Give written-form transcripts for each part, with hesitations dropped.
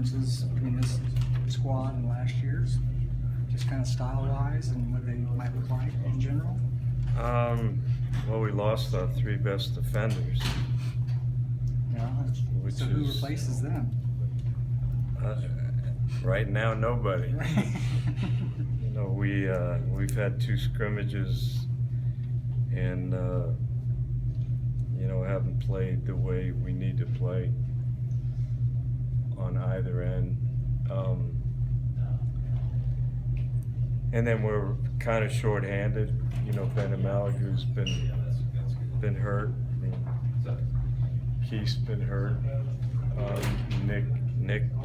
differences between this squad and last year's? Just kind of style-wise and what they might look like in general? Well, we lost our 3 best defenders. Yeah. Which So who is- replaces them? Right now, nobody. You know, we've had 2 scrimmages and, you know, haven't played the way we need to play on either end. And then we're kind of short-handed. You know, Ben Maligu's been hurt. Keith's been hurt. Nick,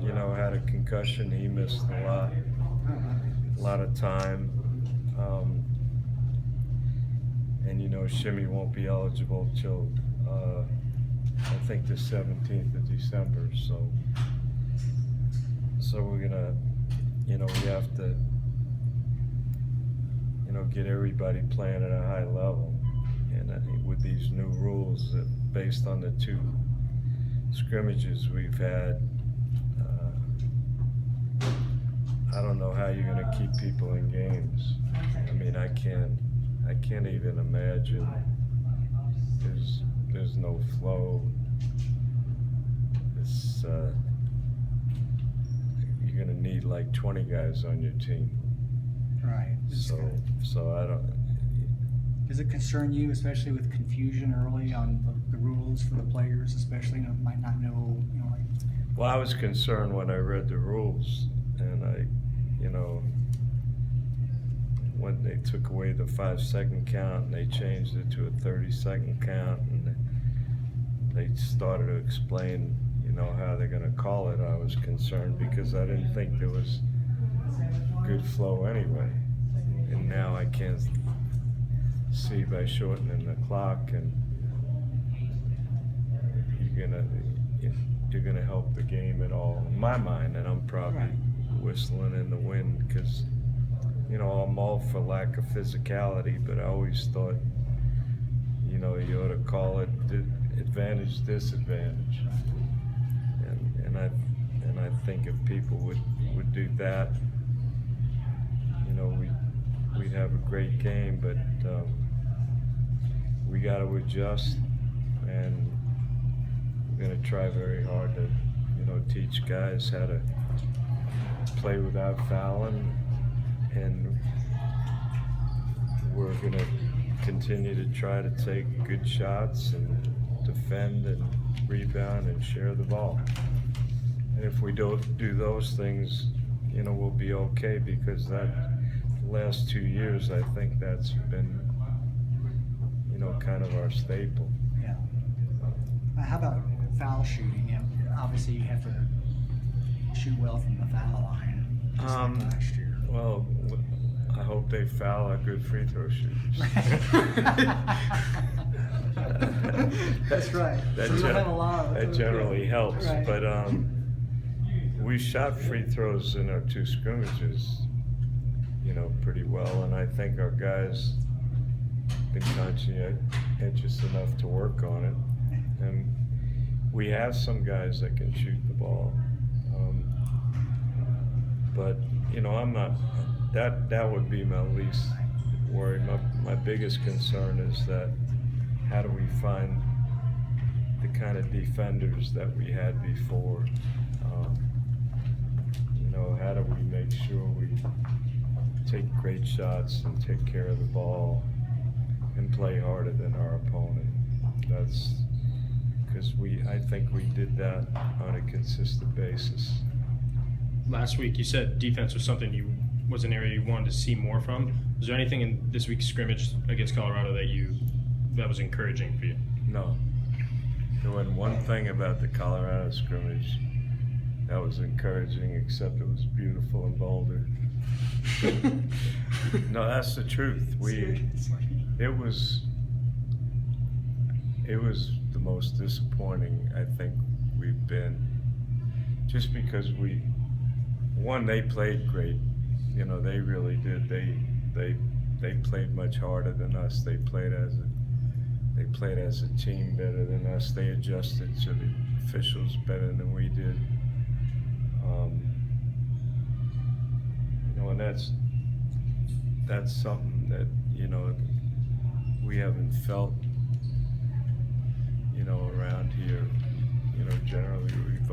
you know, had a concussion. He missed a lot of time. And you know, Shimmy won't be eligible till I think the 17th of December. So we're gonna, you know, we have to, you know, get everybody playing at a high level. And I think with these new rules, that based on the 2 scrimmages we've had, I don't know how you're going to keep people in games. I mean, I can't even imagine. There's no flow. It's you're going to need like 20 guys on your team. Right. So I don't. Does it concern you, especially with confusion early on the rules for the players, especially, you know, might not know, you know, like. Well, I was concerned when I read the rules, and you know, when they took away the 5-second count and they changed it to a 30-second count, and they started to explain, you know, how they're going to call it, I was concerned because I didn't think there was good flow anyway. And now I can't see by shortening the clock, and you're gonna help the game at all, in my mind. And I'm probably whistling in the wind because, you know, I'm all for lack of physicality, but I always thought, you know, you ought to call it advantage, disadvantage. And I think if people would do that, you know, we'd have a great game, but we got to adjust, and we're going to try very hard to, you know, teach guys how to play without fouling, and we're going to continue to try to take good shots and defend and rebound and share the ball. And if we don't do those things, you know, we'll be okay, because the last 2 years, I think that's been, you know, kind of our staple. Yeah. How about foul shooting? You know, obviously you have to shoot well from the foul line, just like last year. Well, I hope they foul our good free throw shooters. That's right. So we don't have a lot of that generally helps. Right. But we shot free throws in our 2 scrimmages, you know, pretty well, and I think our guys been conscientious enough to work on it. And we have some guys that can shoot the ball, but you know, I'm not. That would be my least worry. My biggest concern is that how do we find the kind of defenders that we had before? You know, how do we make sure we take great shots and take care of the ball and play harder than our opponent? That's because I think we did that on a consistent basis. Last week you said defense was something was an area you wanted to see more from. Was there anything in this week's scrimmage against Colorado that was encouraging for you? No. There wasn't one thing about the Colorado scrimmage that was encouraging, except it was beautiful in Boulder. No, that's the truth. It was the most disappointing I think we've been, just because they played great. You know, they really did. They played much harder than us. They played as a team better than us. They adjusted to the officials better than we did. that's something that, you know, we haven't felt, you know, around here. You know, generally, we've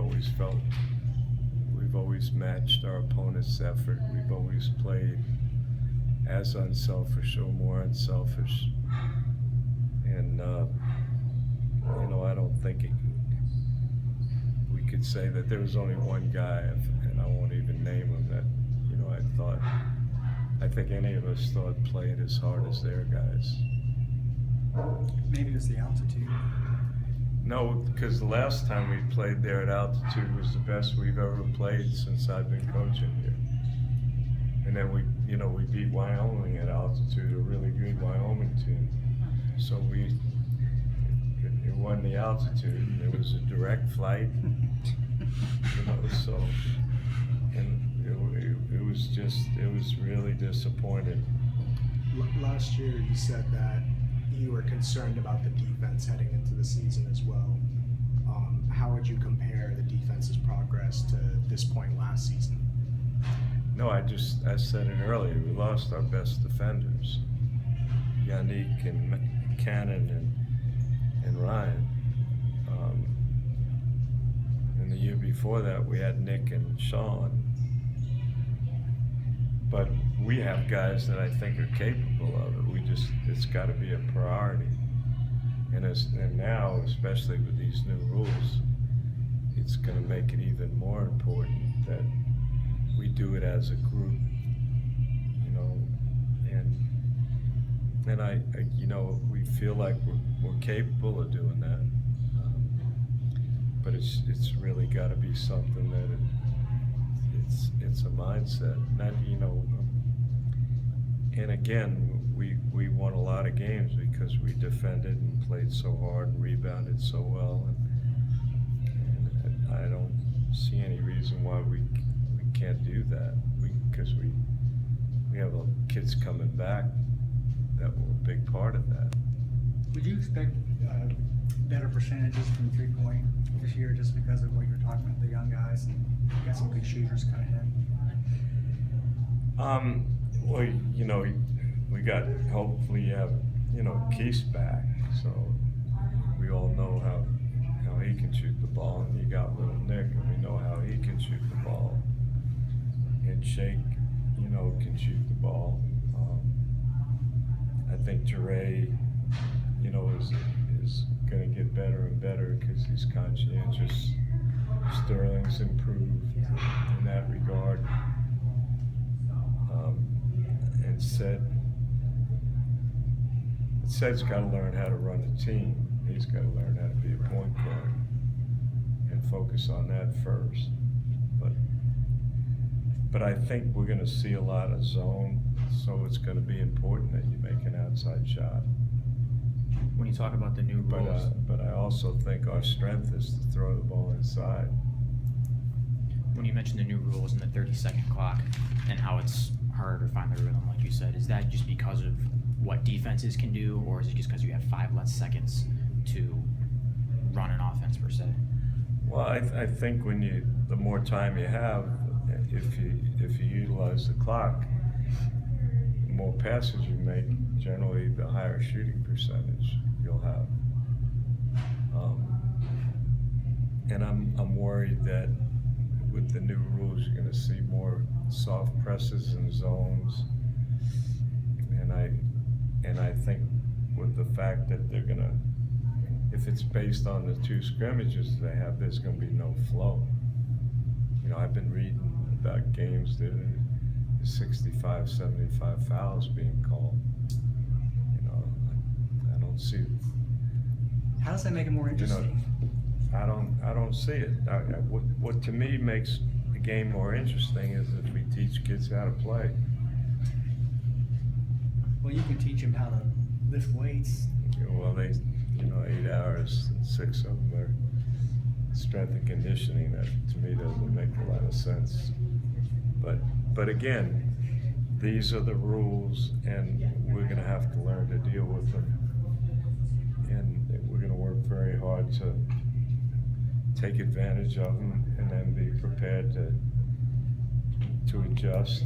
always matched our opponent's effort. We've always played as unselfish or more unselfish. And, you know, I don't think we could say that there was only one guy, and I won't even name him, that, you know, I think any of us thought played as hard as their guys. Maybe it was the altitude. No, because the last time we played there at altitude was the best we've ever played since I've been coaching here. And then we beat Wyoming at altitude, a really good Wyoming team. So it won the altitude. It was a direct flight, you know, so, and it was really disappointing. Last year, you said that you were concerned about the defense heading into the season as well. How would you compare the defense's progress to this point last season? No, I said it earlier, we lost our best defenders, Yannick and Cannon and Ryan. And the year before that, we had Nick and Sean. But we have guys that I think are capable of it. It's got to be a priority. And now, especially with these new rules, it's going to make it even more important that we do it as a group, you know, and I you know, we feel like we're capable of doing that, but it's really got to be something that it's a mindset, not, you know. And again, we won a lot of games because we defended and played so hard and rebounded so well, and I don't see any reason why we can't do that, because we have kids coming back that were a big part of that. Would you expect better percentages from 3-point this year just because of what you're talking about, the young guys, and you got some good shooters coming in? Well, you know, we got, hopefully you have, you know, Keith's back, so we all know how he can shoot the ball, and you got little Nick, and we know how he can shoot the ball. And Shake, you know, can shoot the ball. I think Jure, you know, is going to get better and better because he's conscientious. Sterling's improved in that regard. And Sed's got to learn how to run a team. He's got to learn how to be a point guard and focus on that first. But I think we're going to see a lot of zone, so it's going to be important that you make an outside shot. When you talk about the new rules, But I also think our strength is to throw the ball inside. when you mentioned the new rules and the 30-second clock and how it's harder to find the rhythm, like you said, is that just because of what defenses can do, or is it just because you have 5 less seconds to run an offense per se? Well, I think the more time you have, if you utilize the clock, the more passes you make, generally the higher shooting percentage you'll have. And I'm worried that with the new rules, you're going to see more soft presses and zones. And I think with the fact that they're going to, if it's based on the 2 scrimmages they have, there's going to be no flow. You know, I've been reading about games that are 65, 75 fouls being called. You know, I don't see. How does that make it more interesting? You know, I don't see it. What to me makes the game more interesting is if we teach kids how to play. Well, you can teach them how to lift weights. Well, 8 hours, and 6 of them are strength and conditioning. That to me doesn't make a lot of sense. But again, these are the rules, and we're going to have to learn to deal with them. And we're going to work very hard to take advantage of them, and then be prepared to adjust